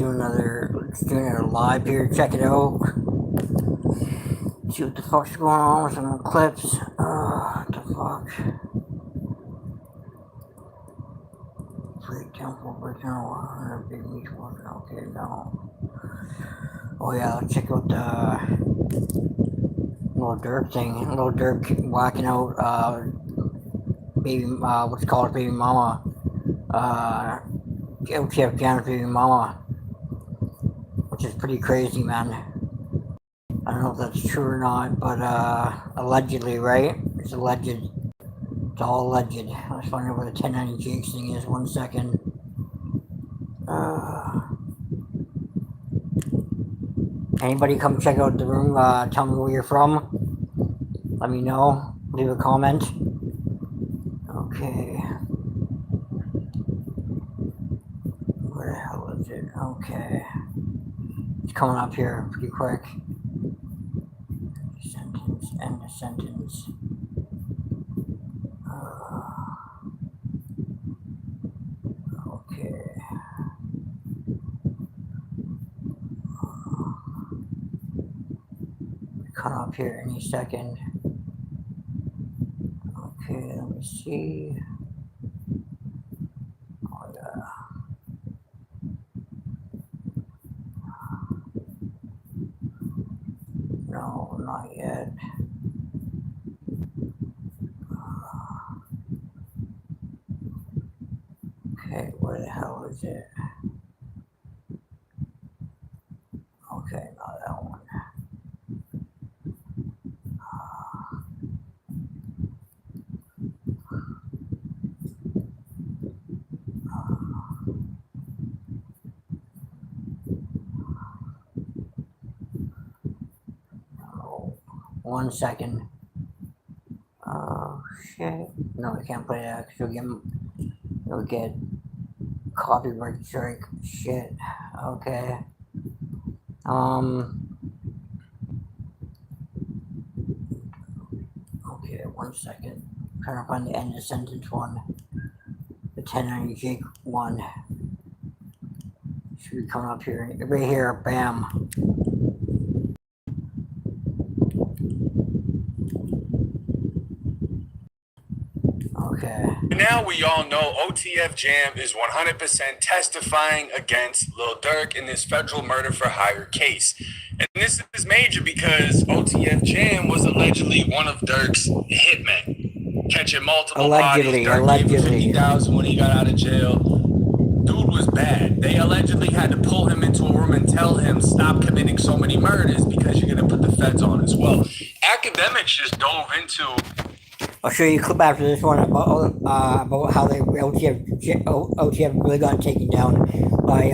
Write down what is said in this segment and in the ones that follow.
let's do another live here. Check it out. See what the fuck's going on with some clips. What the fuck? Free temple, original, big meat water. Okay, no. Oh yeah, let's check out the little Dirk thing. Little Dirk whacking out baby, what's called baby mama. LTF Jan's baby mama. Which is pretty crazy, man. I don't know if that's true or not, but allegedly, right? It's alleged. It's all alleged. Let's find out what the 1090 Jakes thing is. 1 second. Anybody come check out the room? Tell me where you're from. Let me know. Leave a comment. Okay. Where the hell is it? Okay. It's coming up here pretty quick. Sentence, end the sentence. Okay. Come up here any second. Okay, let me see. Oh yeah. No, not yet. Okay, where the hell is it? Okay, not that one. Oh, 1 second. Oh shit. No, we can't play that because you'll get copyright strike. Shit. Okay. Okay, 1 second. Trying to find the end of sentence one. The 1090 Jake one. Should be coming up here. Right here, bam. Okay. Now we all know OTF Jam is 100% testifying against Lil Durk in this federal murder for hire case. And this is major because OTF Jam was allegedly one of Durk's hitmen, catching multiple bodies. Durk gave him 50,000 when he got out of jail. Dude was bad. They allegedly had to pull him into a room and tell him stop committing so many murders because you're gonna put the feds on as well. Academics just dove into. I'll show you a clip after this one about how they OTF really got taken down by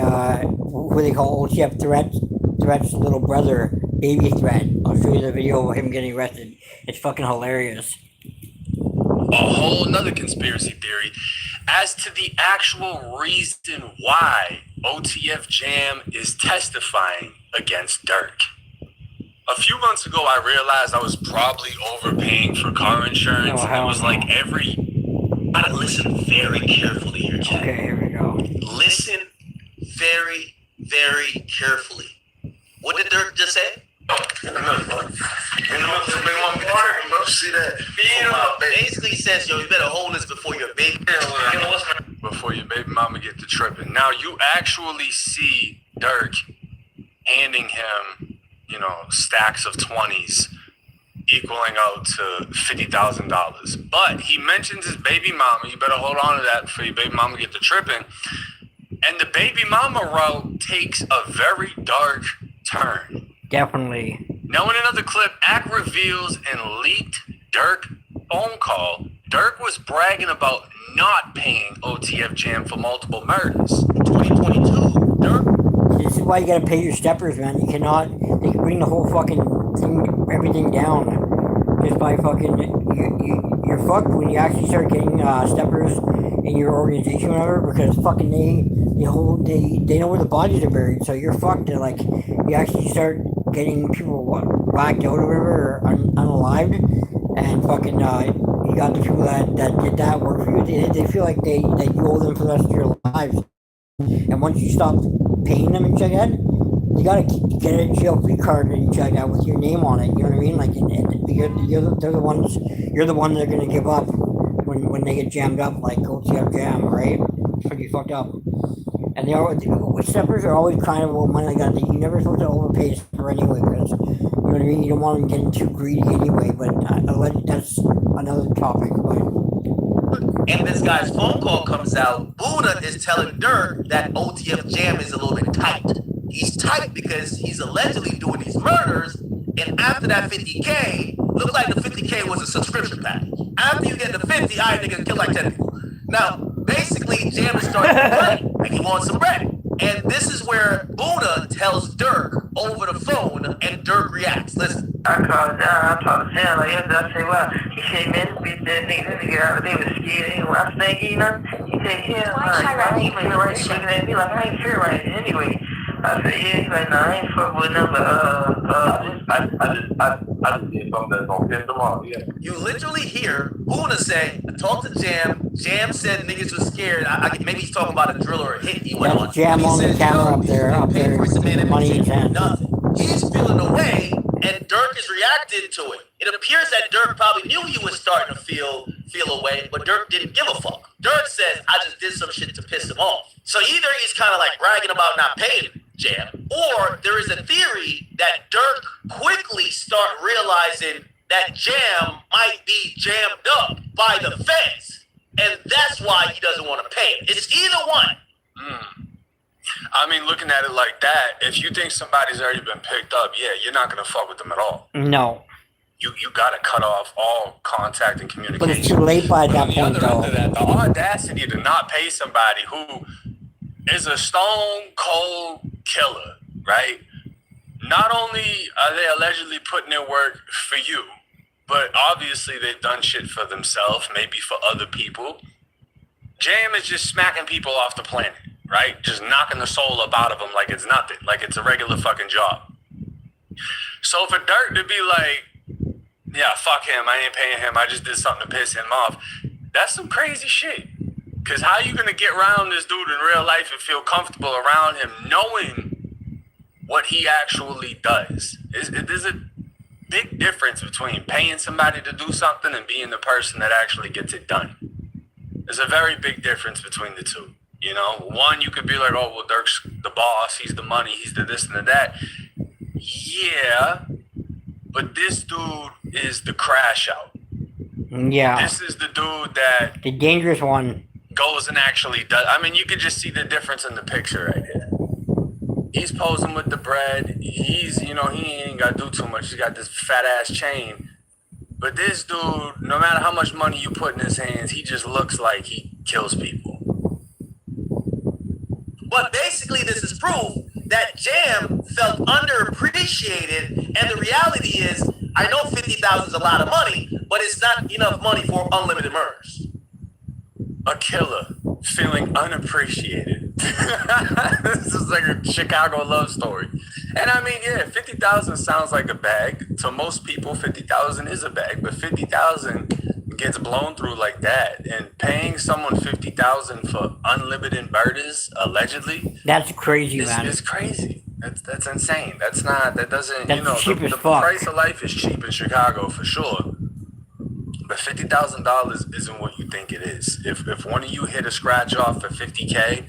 who they call OTF Threat's little brother, Baby Threat. I'll show you the video of him getting arrested. It's fucking hilarious. A whole nother conspiracy theory as to the actual reason why OTF Jam is testifying against Durk. A few months ago, I realized I was probably overpaying for car insurance. Oh, and it was like every... Gotta listen very carefully here, Ken. Okay, here we go. Listen very, very carefully. What did Durk just say? See that? Basically says, yo, you better hold this before your baby... Before your baby mama get to tripping. Now, you actually see Durk handing him... you know, stacks of 20s equaling out to $50,000. But he mentions his baby mama. You better hold on to that before your baby mama get to tripping. And the baby mama route takes a very dark turn. Definitely. Now in another clip, Ack reveals and leaked Durk phone call. Durk was bragging about not paying OTF Jam for multiple murders. 2022, Durk. This is why you gotta pay your steppers, man. You cannot. They can bring the whole fucking thing, everything down, just by fucking. You're fucked when you actually start getting steppers in your organization, or whatever, because fucking they know where the bodies are buried. So you're fucked. They're like, you actually start getting people whacked out or whatever, or unalived, and fucking you got the people that did that work for you. They feel like that you owe them for the rest of your lives. And once you stop paying them and shit like that, you gotta get a jail-free card and shit like that with your name on it. You know what I mean? Like, they're the ones. You're the one they're gonna give up when they get jammed up, like OTF jam, right? It's pretty fucked up. And steppers are always kind of about money like that. You never supposed to overpay a stepper anyway, because you know what I mean. You don't want them getting too greedy anyway. But that's another topic. But and this guy's phone call comes out. Buddha is telling Dirk that OTF Jam is a little bit tight. He's tight because he's allegedly doing these murders. And after that 50K, looked like the 50K was a subscription package. After you get the 50, I nigga kill like 10 people. Now, basically, Jam is starting to play, and he wants some bread. And this is where Buddha tells Dirk over the phone, and Dirk reacts. Listen. I called down, I talked to him, like, I say, well, he came in, beat that nigga out, they was scared, I think, you know, he said, yeah, I ain't feeling right, looking at me like, I ain't feeling right, anyway. I said, yeah, he's like, nah, I ain't fucking with him, but, I just did something that's gonna piss them off, yeah. You literally hear Buddha say, talk to Jam. Jam said niggas was scared. Maybe he's talking about a drill or a hit he went on. Jam on the camera up there, money in hand. Nothing. He's feeling away, and Dirk is reacting to it. It appears that Dirk probably knew he was starting to feel away, but Dirk didn't give a fuck. Dirk says, I just did some shit to piss him off. So either he's kind of like bragging about not paying Jam, or there is a theory that Dirk quickly start realizing that Jam might be jammed up by the feds, and that's why he doesn't want to pay it. It's either one. I mean, looking at it like that, if you think somebody's already been picked up, yeah, you're not gonna fuck with them at all. No. You gotta cut off all contact and communication. But it's too late by that point, though. On the other end of that, the audacity to not pay somebody who is a stone cold killer, right? Not only are they allegedly putting in work for you, but obviously they've done shit for themselves, maybe for other people. Jam is just smacking people off the planet, right? Just knocking the soul up out of them like it's nothing, like it's a regular fucking job. So for Dirk to be like, yeah, fuck him, I ain't paying him, I just did something to piss him off, that's some crazy shit. Because how you going to get around this dude in real life and feel comfortable around him knowing what he actually does? There's a big difference between paying somebody to do something and being the person that actually gets it done. There's a very big difference between the two. You know, one, you could be like, oh, well, Dirk's the boss, he's the money, he's the this and the that. Yeah, but this dude is the crash out. Yeah. This is the dude that... the dangerous one. Goes and actually does. I mean, you could just see the difference in the picture right here. He's posing with the bread. He's, you know, he ain't got to do too much. He's got this fat ass chain. But this dude, no matter how much money you put in his hands, he just looks like he kills people. But basically, this is proof that Jam felt underappreciated, and the reality is, I know 50,000 is a lot of money, but it's not enough money for unlimited murders. A killer feeling unappreciated. This is like a Chicago love story. And I mean, yeah, 50,000 sounds like a bag. To most people, 50,000 is a bag, but 50,000 gets blown through like that. And paying someone 50,000 for unlimited murders, allegedly, that's crazy, man. It's crazy. That's insane. That doesn't, that's you know, cheap as the fuck. price of life is cheap in Chicago for sure. But $50,000 isn't what you think it is. If one of you hit a scratch off for 50K,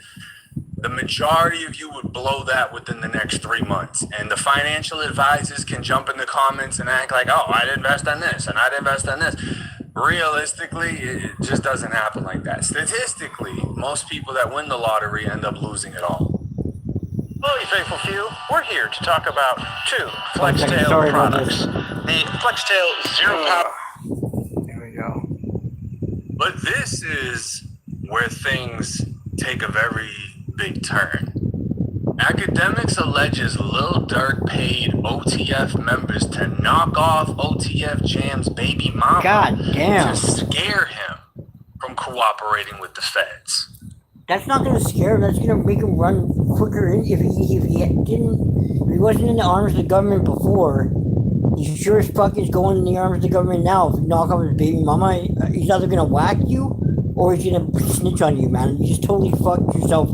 the majority of you would blow that within the next 3 months. And the financial advisors can jump in the comments and act like, oh, I'd invest on this and I'd invest on this. Realistically, it just doesn't happen like that. Statistically, most people that win the lottery end up losing it all. Hello, you faithful few. We're here to talk about two FlexTail products. The FlexTail Zero Power. But this is where things take a very big turn. Academics alleges Lil Durk paid OTF members to knock off OTF Jam's baby mama. God damn. To scare him from cooperating with the feds. That's not gonna scare him. That's gonna make him run quicker. If he wasn't in the arms of the government before, he sure as fuck is going in the arms of the government now. If you knock off his baby mama, he's either gonna whack you or he's gonna snitch on you, man. You just totally fucked yourself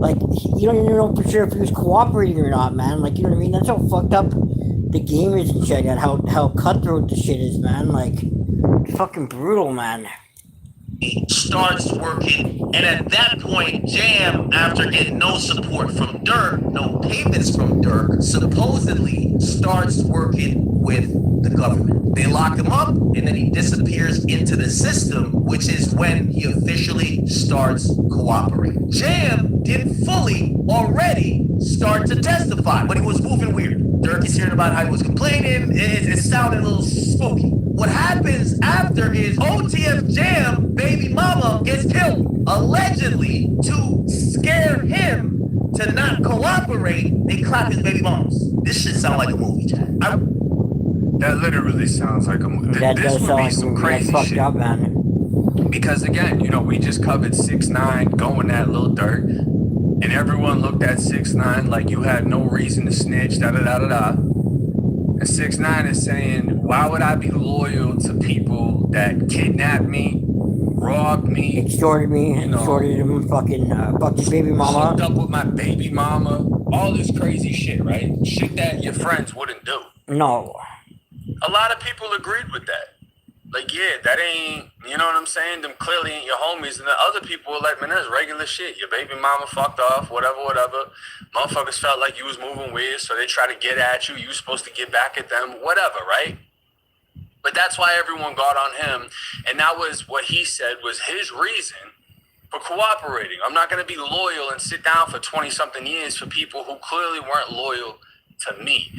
Like, you don't even know for sure if he was cooperating or not, man. Like, you know what I mean? That's how fucked up the game is and shit, and how cutthroat the shit is, man. Like, it's fucking brutal, man. Starts working, and at that point, Jam, after getting no support from Dirk, no payments from Dirk, supposedly starts working with the government. They lock him up, and then he disappears into the system, which is when he officially starts cooperating. Jam did fully already start to testify, but he was moving weird. Dirk is hearing about how he was complaining. It sounded a little spooky. What happens after is OTF Jam baby mama gets killed, allegedly to scare him to not cooperate. They clap his baby moms. This shit sound like a movie, Chad. That literally sounds like a movie. That This does would sound be like a some movie. crazy That's shit. fucked up, man. Because again, you know, we just covered 6ix9ine going at Lil Durk, and everyone looked at 6ix9ine like you had no reason to snitch, da da da da da. And 6ix9ine is saying, why would I be loyal to people that kidnapped me, robbed me, Extorted me, you know, extorted him, fucking baby mama. hooked up with my baby mama, all this crazy shit, right? Shit that your friends wouldn't do. No. A lot of people agreed with that. Like, yeah, that ain't, you know what I'm saying? Them clearly ain't your homies. And the other people were like, man, that's regular shit. Your baby mama fucked off, whatever. Motherfuckers felt like you was moving weird, so they try to get at you. You was supposed to get back at them, whatever, right? But that's why everyone got on him. And that was what he said was his reason for cooperating. I'm not going to be loyal and sit down for 20-something years for people who clearly weren't loyal to me.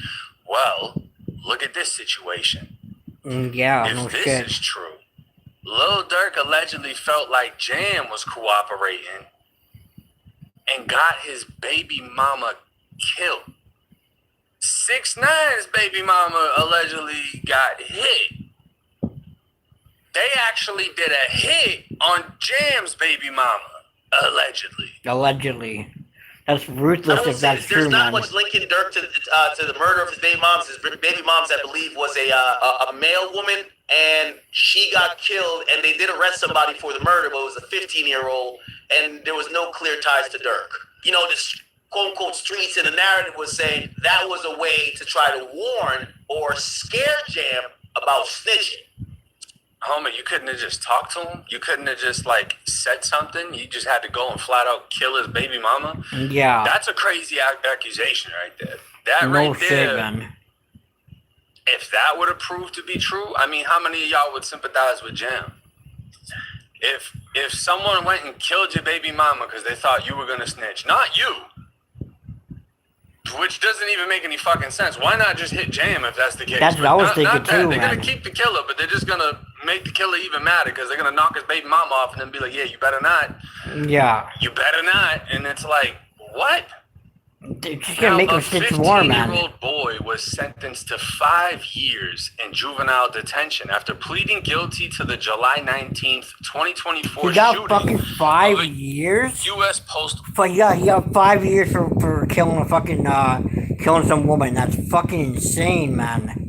Well, look at this situation. Yeah, If no this shit. is true, Lil Durk allegedly felt like Jam was cooperating and got his baby mama killed. 6ix9ine's baby mama allegedly got hit. They actually did a hit on Jam's baby mama, allegedly. Allegedly. That's ruthless if that's true, there's not man. much linking Dirk to the murder of his baby moms. His baby moms, I believe, was a male woman, and she got killed, and they did arrest somebody for the murder, but it was a 15-year-old, and there was no clear ties to Dirk. You know, this quote-unquote streets in the narrative was saying that was a way to try to warn or scare Jam about snitching. Homie, you couldn't have just talked to him? You couldn't have just, like, said something? You just had to go and flat out kill his baby mama? Yeah. That's a crazy accusation right there. That no right shit, there, man. if that would have proved to be true, I mean, how many of y'all would sympathize with Jam? If someone went and killed your baby mama because they thought you were going to snitch, not you, which doesn't even make any fucking sense. Why not just hit Jam if that's the case? That's what I was thinking too, They're man. going to keep the killer, but they're just going to make the killer even madder because they're going to knock his baby mama off and then be like, yeah, you better not. Yeah. You better not. And it's like, what? They're just gonna make him snitch more, man. A 15-year-old boy was sentenced to 5 years in juvenile detention after pleading guilty to the July 19th, 2024 He got shooting fucking 5 years? U.S. Postal. Yeah, he got 5 years for killing a fucking, killing some woman. That's fucking insane, man.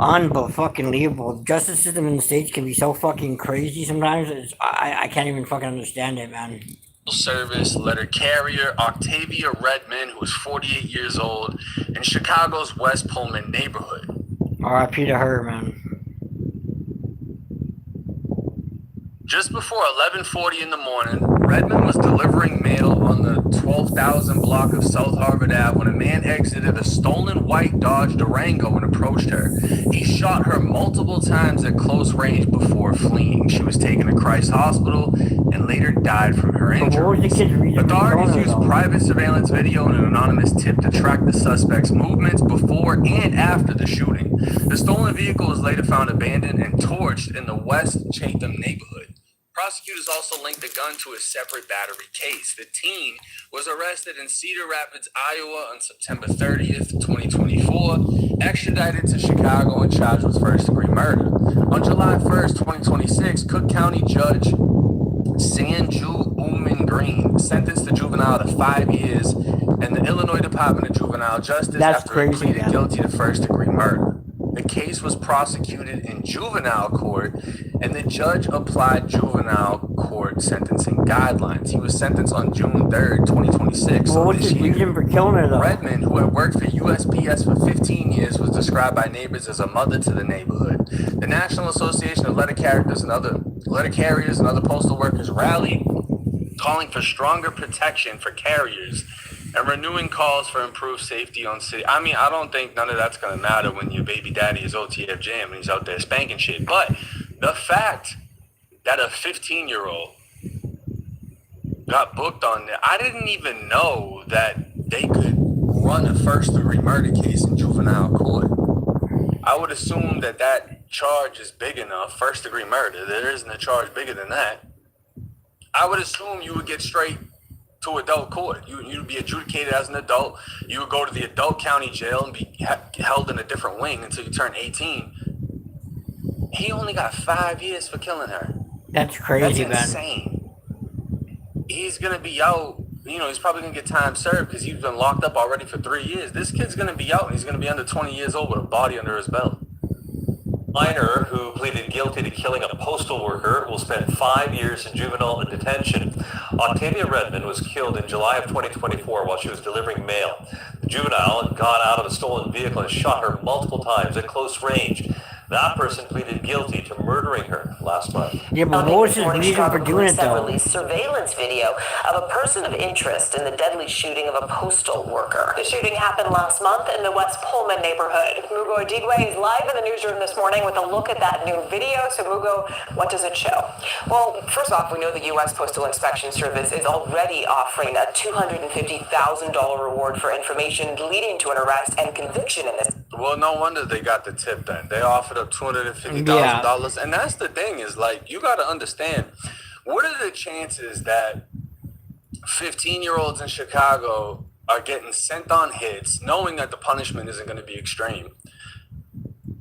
Unbelievable. Justice system in the States can be so fucking crazy sometimes. I can't even fucking understand it, man. Service letter carrier Octavia Redmond, who was 48 years old, in Chicago's West Pullman neighborhood. R.I.P. to her, man. Just before 11:40 in the morning, Redmond was delivering mail on the 12,000 block of South Harvard Ave when a man exited a stolen white Dodge Durango and approached her. He shot her multiple times at close range before fleeing. She was taken to Christ Hospital and later died from her injuries. Authorities used private surveillance video and an anonymous tip to track the suspect's movements before and after the shooting. The stolen vehicle was later found abandoned and torched in the West Chatham neighborhood. Prosecutors also linked the gun to a separate battery case. The teen was arrested in Cedar Rapids, Iowa on September 30th, 2024, extradited to Chicago and charged with first-degree murder. On July 1st, 2026, Cook County Judge Sanju Uman Green sentenced the juvenile to 5 years in the Illinois Department of Juvenile Justice after he pleaded guilty to first-degree murder. The case was prosecuted in juvenile court, and the judge applied juvenile court sentencing guidelines. He was sentenced on June 3rd, 2026. Well, what's his reason for killing her, though? Redmond, who had worked for USPS for 15 years, was described by neighbors as a mother to the neighborhood. The National Association of Letter Carriers and other postal workers rallied, calling for stronger protection for carriers and renewing calls for improved safety on city. I mean, I don't think none of that's going to matter when your baby daddy is OTF Jam and he's out there spanking shit. But the fact that a 15-year-old got booked on there, I didn't even know that they could run a first-degree murder case in juvenile court. I would assume that that charge is big enough, first-degree murder. There isn't a charge bigger than that. I would assume you would get straight to adult court. You'd be adjudicated as an adult. You would go to the adult county jail and be held in a different wing until you turn 18. He only got 5 years for killing her. That's crazy, That's insane. He's going to be out. You know, he's probably going to get time served because he's been locked up already for 3 years. This kid's going to be out, and he's going to be under 20 years old with a body under his belt. Minor who pleaded guilty to killing a postal worker will spend 5 years in juvenile detention. Octavia Redmond was killed in July of 2024 while she was delivering mail. The juvenile had gone out of a stolen vehicle and shot her multiple times at close range. That person pleaded guilty to murdering her last month. Yeah, but what was his reason for doing it, though? Released surveillance video of a person of interest in the deadly shooting of a postal worker. The shooting happened last month in the West Pullman neighborhood. Mugo Adigwe is live in the newsroom this morning with a look at that new video. So, Mugo, what does it show? Well, first off, we know the U.S. Postal Inspection Service is already offering a $250,000 reward for information leading to an arrest and conviction in this. Well, no wonder they got the tip then. They offered up $250,000. And that's the thing is, like, you got to understand, what are the chances that 15-year-olds in Chicago are getting sent on hits knowing that the punishment isn't going to be extreme?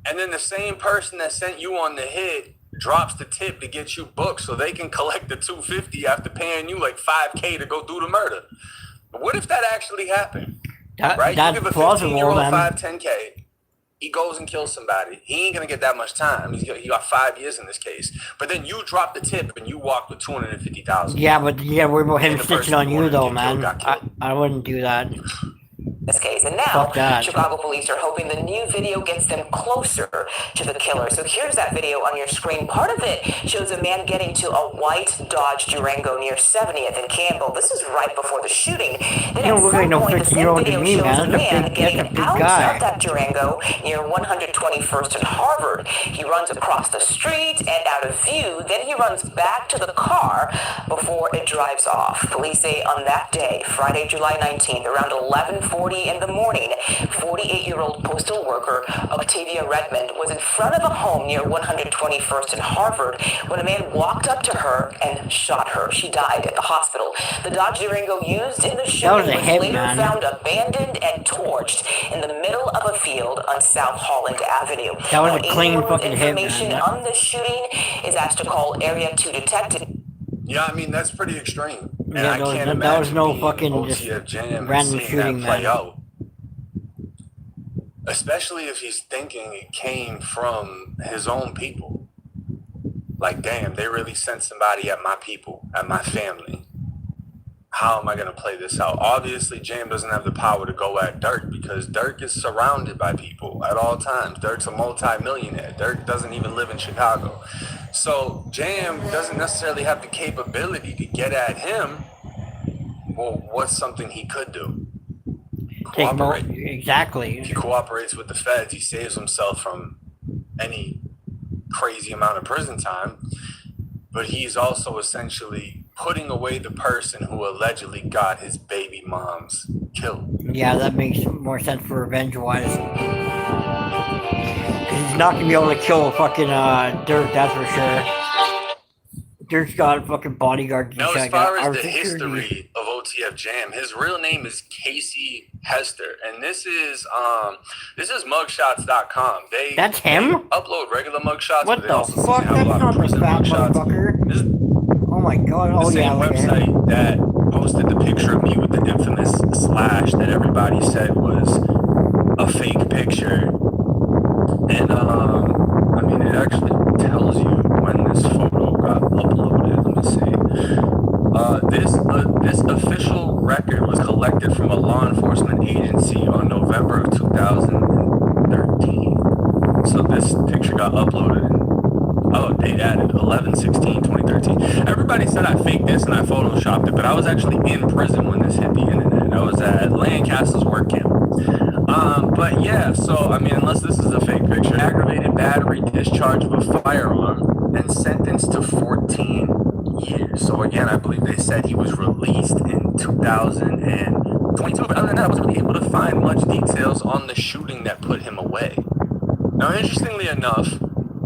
And then the same person that sent you on the hit drops the tip to get you booked so they can collect the $250 after paying you like $5K to go do the murder. What if that actually happened? Right? That's you give a plausible, 15-year-old man. 10K. He goes and kills somebody. He ain't going to get that much time. He got 5 years in this case. But then you drop the tip and you walk with $250,000. Yeah, but we're about him snitching on you, though, man. I wouldn't do that. This case, and now Chicago police are hoping the new video gets them closer to the killer. So here's that video on your screen. Part of it shows a man getting to a white Dodge Durango near 70th and Campbell. This is right before the shooting. Then you don't look like no 15-year-old to me, man. That's a big guy. Out that Durango near 121st and Harvard. He runs across the street and out of view. Then he runs back to the car before it drives off. Police say on that day, Friday, July 19th, around 11:40 in the morning, 48-year-old postal worker Octavia Redmond was in front of a home near 121st and Harvard when a man walked up to her and shot her. She died at the hospital. The Dodge Durango used in the shooting was later found abandoned and torched in the middle of a field on South Holland Avenue. That was a clean fucking hit, man. Information on this shooting is asked to call Area 2 detective. Yeah, I mean, that's pretty extreme. And yeah, I can't imagine that was no fucking just random shooting, that play out. Especially if he's thinking it came from his own people. Like, damn, they really sent somebody at my people, at my family. How am I going to play this out? Obviously, Jam doesn't have the power to go at Dirk because Dirk is surrounded by people at all times. Dirk's a multi-millionaire. Dirk doesn't even live in Chicago. So Jam doesn't necessarily have the capability to get at him. Well, what's something he could do? Cooperate. Exactly. If he cooperates with the feds, he saves himself from any crazy amount of prison time. But he's also essentially putting away the person who allegedly got his baby moms killed. Yeah, that makes more sense for revenge-wise. He's not going to be able to kill fucking Dirk, that's for sure. Dirk's got fucking bodyguards. Now, as far as the history of OTF Jam, his real name is Casey Hester, and this is mugshots.com. That's him? They upload regular mugshots. What the fuck? That's not the fat motherfucker. Oh my god. Oh yeah. The same website that posted the picture of me with the infamous slash that everybody said was a fake picture. And I mean, it actually tells you when this photo got uploaded. Let me see. This official record was collected from a law enforcement agency on November of 2013. So this picture got uploaded. They added 11/16/2013. Everybody said I faked this and I photoshopped it, but I was actually in prison when this hit the internet. I was at Lancaster's work camp. But yeah, so I mean, unless this is a fake picture, aggravated battery, discharge of a firearm, and sentenced to 14 years. So again, I believe they said he was released in 2022. But other than that, I wasn't really able to find much details on the shooting that put him away. Now, interestingly enough,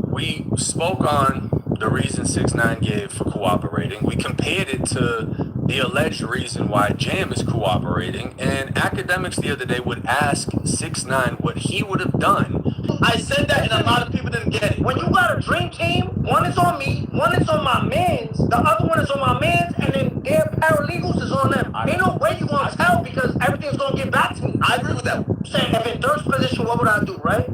we spoke on the reason 6ix9ine gave for cooperating. We compared it to the alleged reason why Jam is cooperating, and academics the other day would ask 6ix9ine what he would have done. I said that and a lot of people didn't get it. When you got a dream team, one is on me, one is on my mans, the other one is on my mans, and then their paralegals is on them. Ain't no way you gonna tell because everything's gonna get back to me. I agree with that. Saying if in Dirk's position, what would I do, right?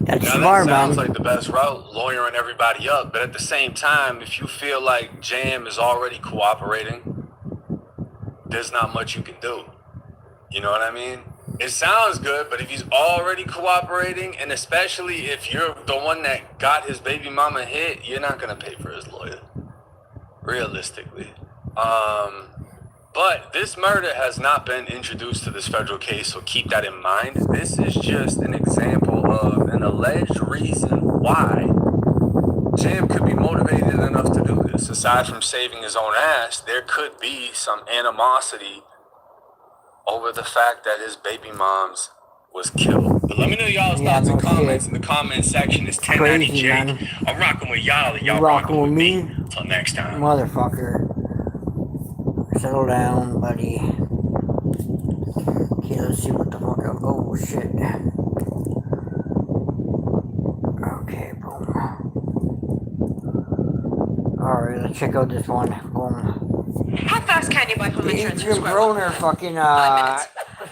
That's now smart, that sounds man. like the best route, lawyering everybody up. But at the same time, if you feel like Jam is already cooperating, there's not much you can do. You know what I mean? It sounds good, but if he's already cooperating, and especially if you're the one that got his baby mama hit, you're not gonna pay for his lawyer, realistically. But this murder has not been introduced to this federal case, so keep that in mind. This is just an example of an alleged reason why Jam could be motivated enough to do this. Aside from saving his own ass, there could be some animosity over the fact that his baby mom's was killed. But let me know y'all's thoughts and comments in the comment section. It's 1090 Crazy, Jake. man. I'm rocking with y'all, and y'all You rocking with me? Until next time. Motherfucker. Settle down, buddy. Okay, let's see what the fuck else. Oh, shit. Okay, boom. Alright, let's check out this one. Boom. How fast can you buy home insurance? Adrien Broner fucking, let's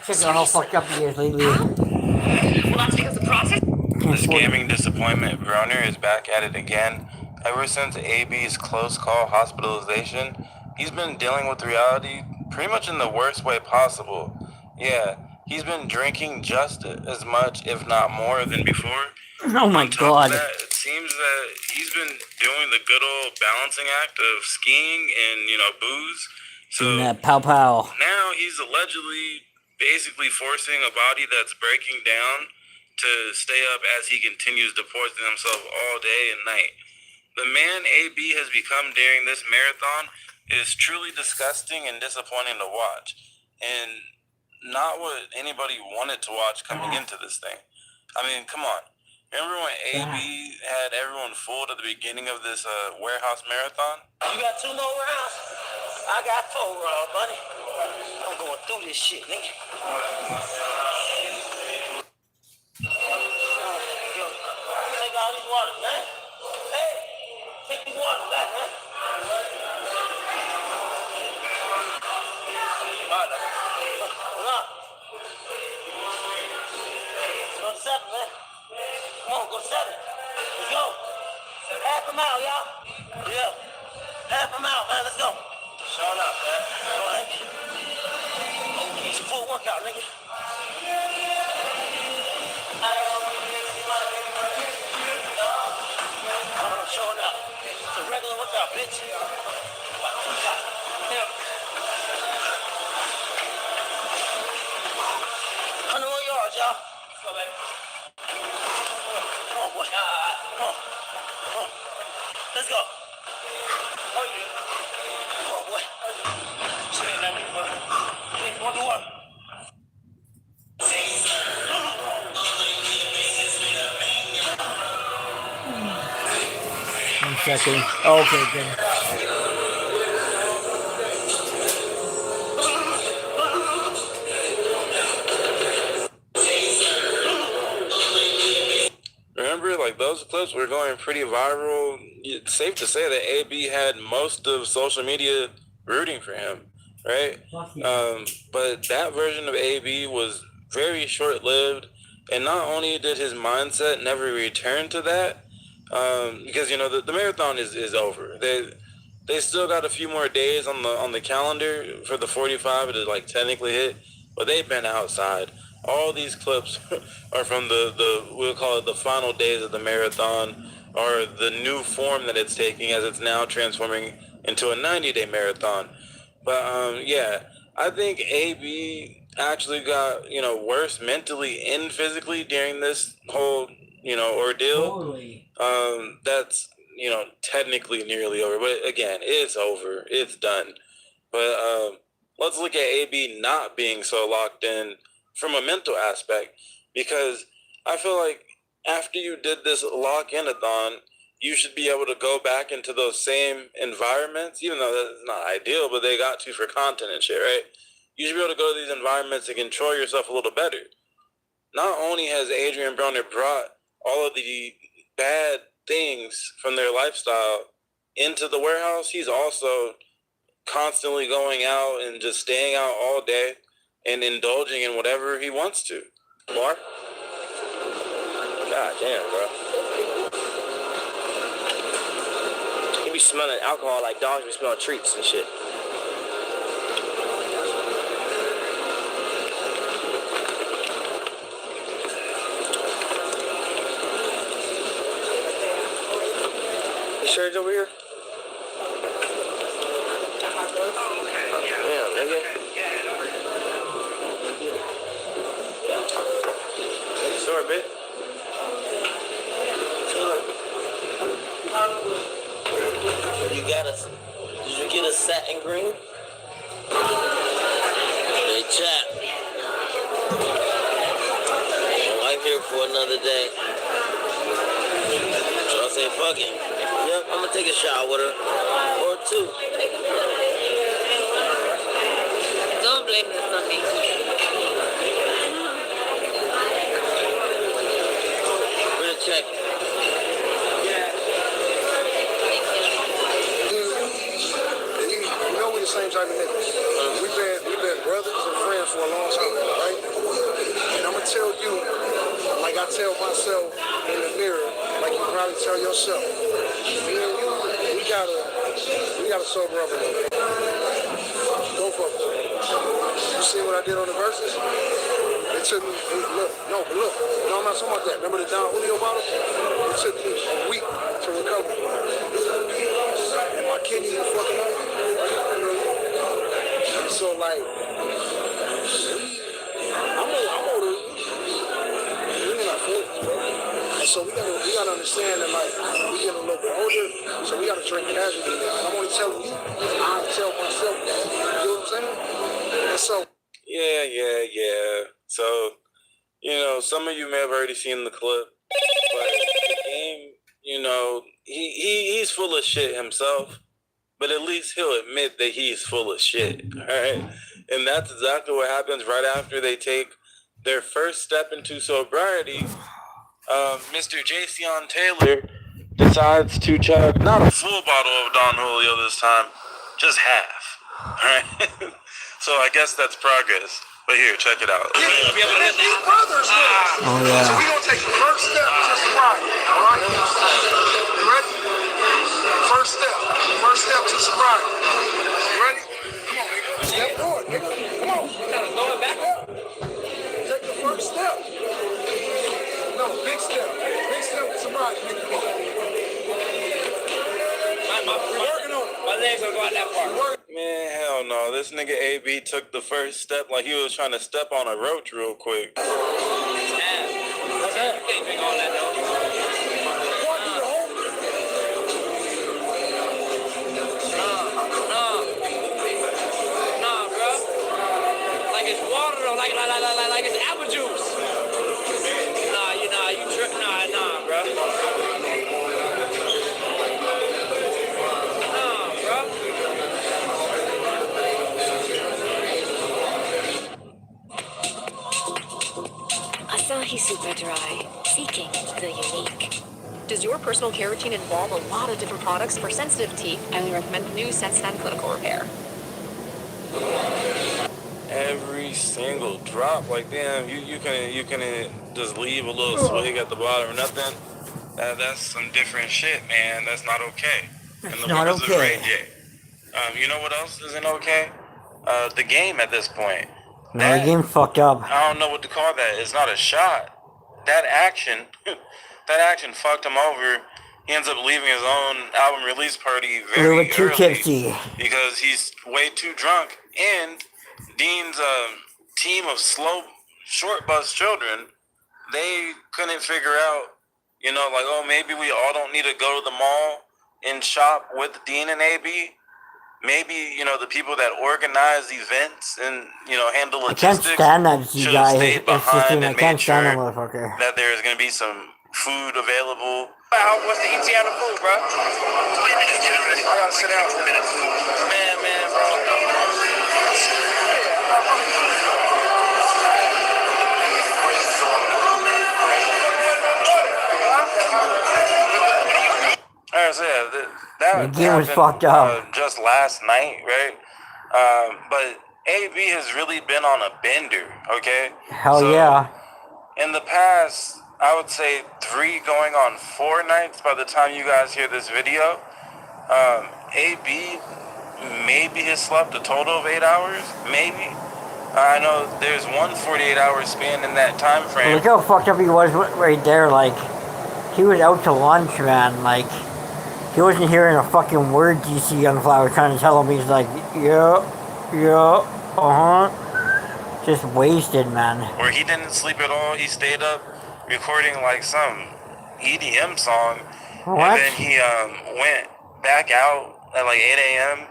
check out how fucked up he is lately. Well, that's because the process. The scamming disappointment Broner is back at it again. Ever since AB's close call hospitalization, he's been dealing with reality pretty much in the worst way possible. Yeah, he's been drinking just as much, if not more, than before. Oh my god. That, it seems that he's been doing the good old balancing act of skiing and, booze. So that pow pow. now he's allegedly basically forcing a body that's breaking down to stay up as he continues to poison himself all day and night. The man AB has become during this marathon is truly disgusting and disappointing to watch, and not what anybody wanted to watch coming into this thing. I mean, come on. Remember when AB had everyone fooled at the beginning of this warehouse marathon? You got 2 more rounds? I got 4 rounds, buddy. I'm going through this shit, nigga. Take all these waters, man. Hey, take these waters back, man. All right, hold on. Go to 7, man. Come on, go 7. Let's go. Half a mile, y'all. Yeah. Half a mile, man. Let's go. Showing up, man. Go ahead. It's a full workout, nigga. I'm showing up. It's a regular workout, bitch. Yeah. 100 more yards, y'all. Let's go, baby. Come on, boy. Come on. Come on. Let's go. Oh, yeah. Come on, boy. Shit, that nigga, boy. Hey, 1 to 1. One second. Okay, good. Remember, like, those clips were going pretty viral. It's safe to say that AB had most of social media rooting for him, right? But that version of AB was very short-lived. And not only did his mindset never return to that, because, you know, the marathon is over. They still got a few more days on the calendar for the 45 to like technically hit, but they've been outside. All these clips are from the we'll call it the final days of the marathon, or the new form that it's taking as it's now transforming into a 90-day marathon. But yeah, I think AB actually got, you know, worse mentally and physically during this whole, you know, ordeal. Totally. That's, you know, technically nearly over, but again, it's over. It's done. But let's look at AB not being so locked in from a mental aspect, because I feel like after you did this lock-in-a-thon, you should be able to go back into those same environments, even though that's not ideal, but they got to for content and shit, right? You should be able to go to these environments and control yourself a little better. Not only has Adrien Broner brought all of the bad things from their lifestyle into the warehouse, he's also constantly going out and just staying out all day and indulging in whatever he wants to. Mark? God damn, bro. You be smelling alcohol like dogs be smelling treats and shit. You sure it's over here? Damn, nigga. Sorry, bitch. Did you get a satin green? Hey, chap. I'm here for another day. So I say, fuck it. Yep, I'm gonna take a shot with her. Or two. Don't blame this on me. Where's the check? Same type of niggas. We've been brothers and friends for a long time, right? And I'm gonna tell you, like I tell myself in the mirror, like you probably tell yourself. Me and you, we gotta sober up a little bit. Both of us. You see what I did on the verses? It took me, look, no, I'm not talking about that. Remember the Don Julio bottle? It took me a week to recover. And my kidneys were fucking up. So like, I'm older. We're in our 40s, bro. And so we gotta understand that like we get a little bit older, so we gotta drink casually now. And I'm only telling you, I tell myself that. You know what I'm saying? And so Yeah. So, you know, some of you may have already seen the clip, but the game, you know, he's full of shit himself. But at least he'll admit that he's full of shit, all right? And that's exactly what happens right after they take their first step into sobriety. Mr. Jason Taylor decides to chug not a full bottle of Don Julio this time, just half, all right? So I guess that's progress. But here, check it out. Yeah, these brothers with us. Oh, yeah. So we're gonna take the first step to sobriety, all right? You ready? First step to sobriety. You ready? Come on, nigga. Step forward, nigga. Come on. You gotta throw it back up. Take the first step. No, big step. Big step to sobriety, nigga. Come on. We're working on it. My legs don't go out that far. Man, hell no. This nigga AB took the first step like he was trying to step on a roach real quick. What's that? You can't drink all that, though. Nah, bro. Like it's water, though. Like it's apple juice. Nah, you trip. Nah, bro. Asahi Super Dry, seeking the unique. Does your personal care routine involve a lot of different products for sensitive teeth? I only recommend new Sensitive Clinical Repair. Every every single drop. Like, damn, you can just leave a little swig at the bottom or nothing. That's some different shit, man. That's not okay. It's In the not words of okay. Ray J. You know what else isn't okay? The game at this point. No, the game's fucked up. I don't know what to call that. It's not a shot. That action fucked him over. He ends up leaving his own album release party very We were too early tipsy. because he's way too drunk. And Deen's team of short bus children, they couldn't figure out, you know, like, oh, maybe we all don't need to go to the mall and shop with Deen and AB. Maybe, you know, the people that organize events and, you know, handle logistics I can't stand that should guy. have stayed behind and I can't made stand that sure motherfucker. that there's going to be some food available. What's the ETA on the food, bro? 20 minutes, I gotta sit down. Man, bro. Alright, so yeah, that The game was happened, fucked up. just last night, right? But AB has really been on a bender, okay? Hell So, yeah. in the past, I would say 3 going on 4 nights by the time you guys hear this video. AB maybe has slept a total of 8 hours, maybe. I know there's one 48-hour span in that time frame. Look how fucked up he was right there. Like, he was out to lunch, man. Like, he wasn't hearing a fucking word DC Youngflower trying to tell him. He's like, yeah, just wasted, man. Where he didn't sleep at all. He stayed up recording like some EDM song. What? And then he went back out at like 8 a.m.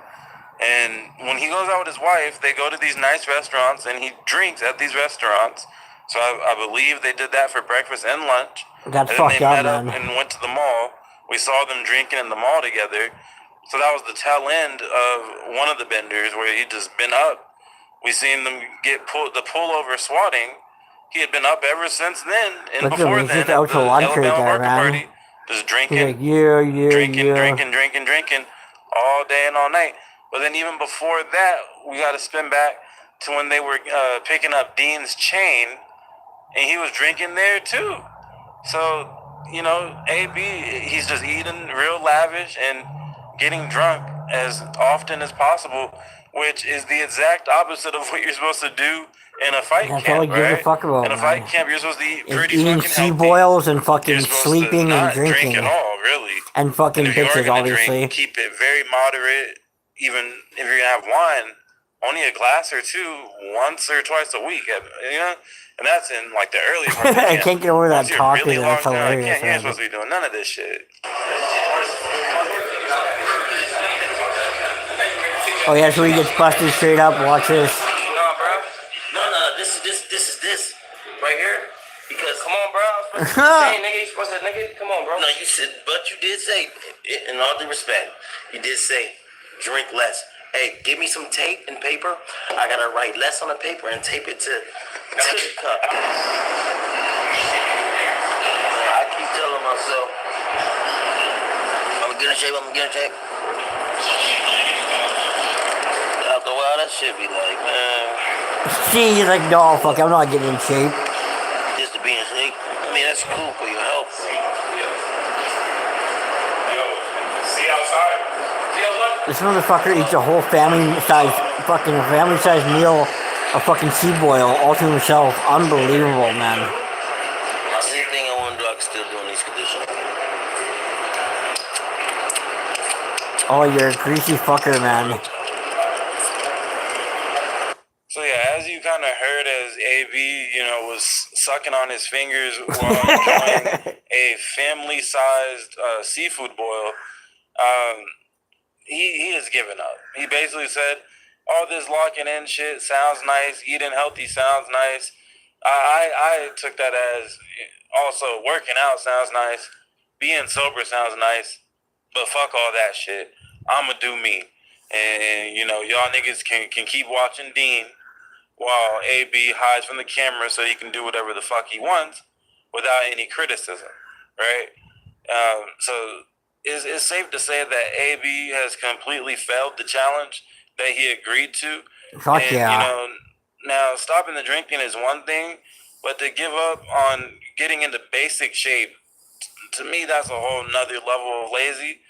And when he goes out with his wife, they go to these nice restaurants and he drinks at these restaurants. So I believe they did that for breakfast and lunch. That's and fucked then they up, met up man. and went to the mall. We saw them drinking in the mall together. So that was the tail end of one of the benders where he'd just been up. We seen them get the pullover swatting. He had been up ever since then, and Look at before him, he's then just at out the to lunch right Alabama there, Market man. Party, just drinking, He's like, yeah. drinking all day and all night. But then even before that, we got to spin back to when they were picking up Deen's chain, and he was drinking there too. So, you know, AB, he's just eating real lavish and getting drunk as often as possible, which is the exact opposite of what you're supposed to do in a fight That's all he camp, gives a right? fuck about, In a man. fight camp, you're supposed to eat Is pretty eating fucking sea healthy. boils and fucking You're supposed sleeping to and not drink drinking. at all, really. And fucking And if you are bitches, gonna obviously. drink, keep it very moderate. Even if you're gonna have wine, only a glass or two once or twice a week, you know? And that's in like the early part of the I camp. can't get over that Once you're talking. really That's long down, hilarious, you ain't man. supposed to be doing none of this shit. Oh yeah, so he gets busted straight up. Watch this. No, bro. No. This is right here. Because come on, bro. I was supposed to say, nigga, you supposed to, nigga. Come on, bro. No, you said, but you did say, in all due respect, you did say, drink less. Hey, give me some tape and paper. I gotta write less on the paper and tape it to the cup. I keep telling myself, I'm gonna get in shape. After a while, that shit be like, man. See, he's like, no, fuck, I'm not getting in shape. Just to be in shape. I mean, that's cool for your health. See outside? This motherfucker eats a whole family-size meal of fucking sea boil all to himself. Unbelievable, man. Anything I want to do, I can still do in these conditions. Oh, you're a greasy fucker, man. So yeah, as you kind of heard, as AB, you know, was sucking on his fingers while enjoying a family-sized seafood boil, he has given up. He basically said, all this locking in shit sounds nice, eating healthy sounds nice. I took that as also working out sounds nice, being sober sounds nice, but fuck all that shit. I'ma do me. And you know, y'all niggas can keep watching Deen while AB hides from the camera so he can do whatever the fuck he wants without any criticism, right? So it's safe to say that AB has completely failed the challenge that he agreed to. Fuck and, yeah. you know, Now, stopping the drinking is one thing, but to give up on getting into basic shape, to me, that's a whole nother level of lazy.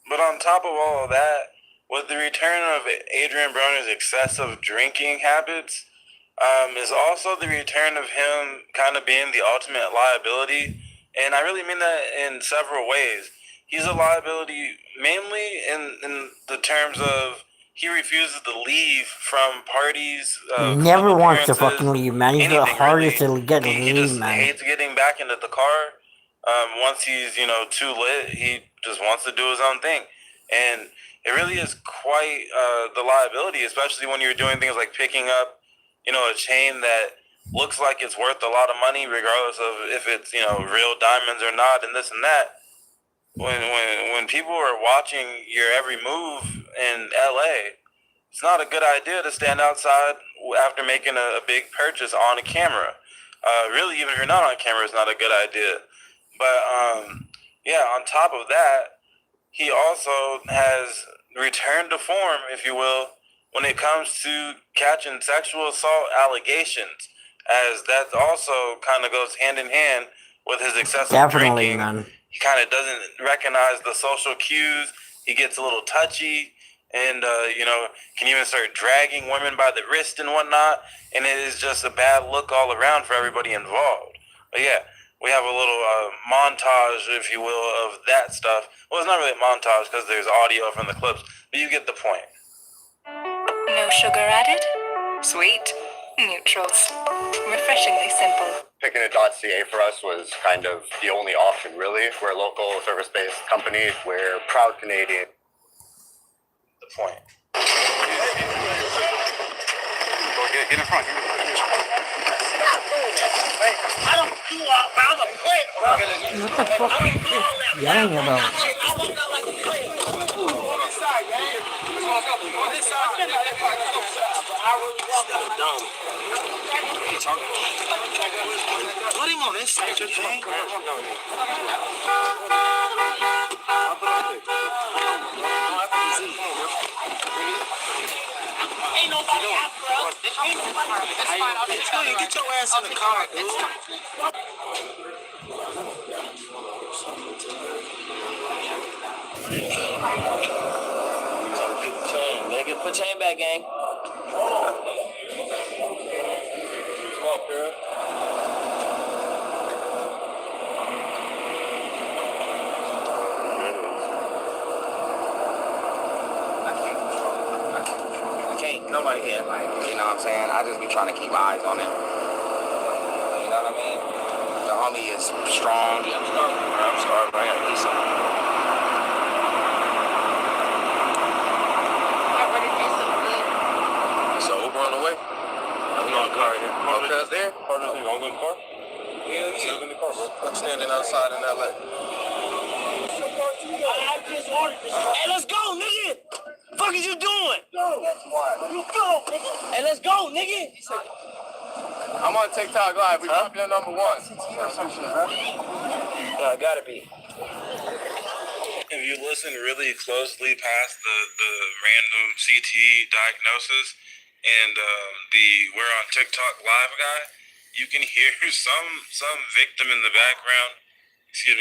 But on top of all of that, with the return of Adrien Broner's excessive drinking habits, is also the return of him kind of being the ultimate liability. And I really mean that in several ways. He's a liability mainly in the terms of he refuses to leave from parties. Never wants to fucking leave, man. He's the hardest to get to He leave, just man. hates getting back into the car. Once he's, too lit, he just wants to do his own thing. And it really is quite the liability, especially when you're doing things like picking up, a chain that looks like it's worth a lot of money, regardless of if it's, real diamonds or not, and this and that. When people are watching your every move in LA, it's not a good idea to stand outside after making a big purchase on a camera. Really, even if you're not on camera, it's not a good idea. But yeah, on top of that, he also has returned to form, if you will, when it comes to catching sexual assault allegations, as that also kind of goes hand in hand with his excessive drinking. Man. He kind of doesn't recognize the social cues. He gets a little touchy and, can even start dragging women by the wrist and whatnot. And it is just a bad look all around for everybody involved. But yeah, we have a little montage, if you will, of that stuff. Well, it's not really a montage because there's audio from the clips, but you get the point. No sugar added? Sweet. Neutrals. Refreshingly simple. Picking a .ca for us was kind of the only option, really. We're a local service-based company. We're proud Canadian. The point. Go get in front. I don't do all about a play. What the fuck are you yelling about? Put him on this side, Jane. Ain't nobody after us. Ain't nobody. It's fine. I'll get your ass in the car, dude. Nigga, put chain back, gang. Nobody can, you know what I'm saying? I just be trying to keep eyes on him. You know what I mean? The homie is strong. Yeah, I'm starving. I gotta eat something. So Uber on the way? I'm going to car right here. Okay, that's there? Partner, you want to go in the car? Yeah, let's go in the car, bro. I'm standing outside in LA. Hey, let's go, nigga! Fuck is you doing? You go, nigga. Hey, let's go, nigga. I'm on TikTok live. We popular number one. Gotta be. If you listen really closely past the random CTE diagnosis and the We're on TikTok live guy, you can hear some victim in the background,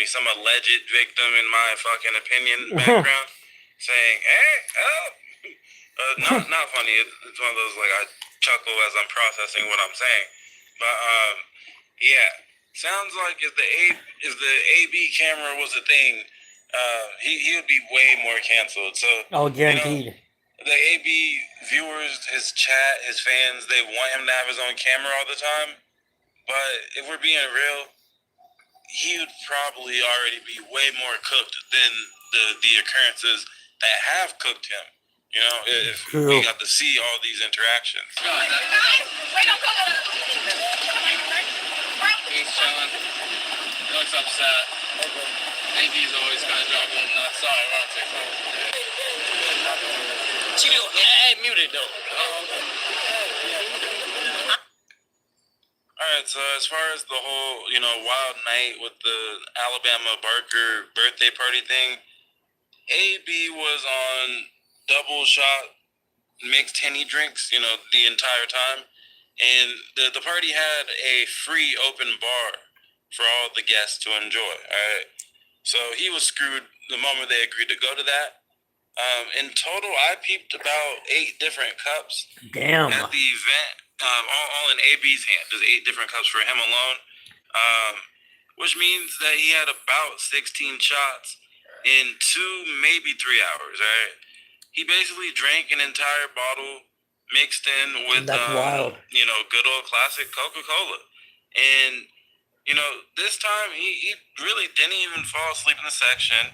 some alleged victim in my fucking opinion background, saying, hey, help. Not funny. It's one of those, like, I chuckle as I'm processing what I'm saying. But, yeah. Sounds like if the AB camera was a thing, he would be way more canceled. So, guaranteed. The AB viewers, his chat, his fans, they want him to have his own camera all the time. But if we're being real, he would probably already be way more cooked than the occurrences that have cooked him. You know, if we got to see all these interactions. He's chilling. He looks upset. AB's always kind of dropping nuts. Sorry, we're on TikTok. Chill. Hey, muted though. Alright, so as far as the whole, wild night with the Alabama Barker birthday party thing, AB was on double shot mixed Henny drinks, the entire time. And the party had a free open bar for all the guests to enjoy. All right. So he was screwed the moment they agreed to go to that. In total, I peeped about 8 different cups. Damn. At the event, all in AB's hand. There's 8 different cups for him alone, which means that he had about 16 shots in 2, maybe 3 hours. Right? He basically drank an entire bottle mixed in with, wild. you know, good old classic Coca-Cola, and you know, this time he really didn't even fall asleep in the section.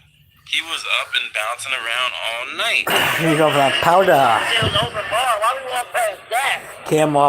He was up and bouncing around all night. He's over that powder. Cam off.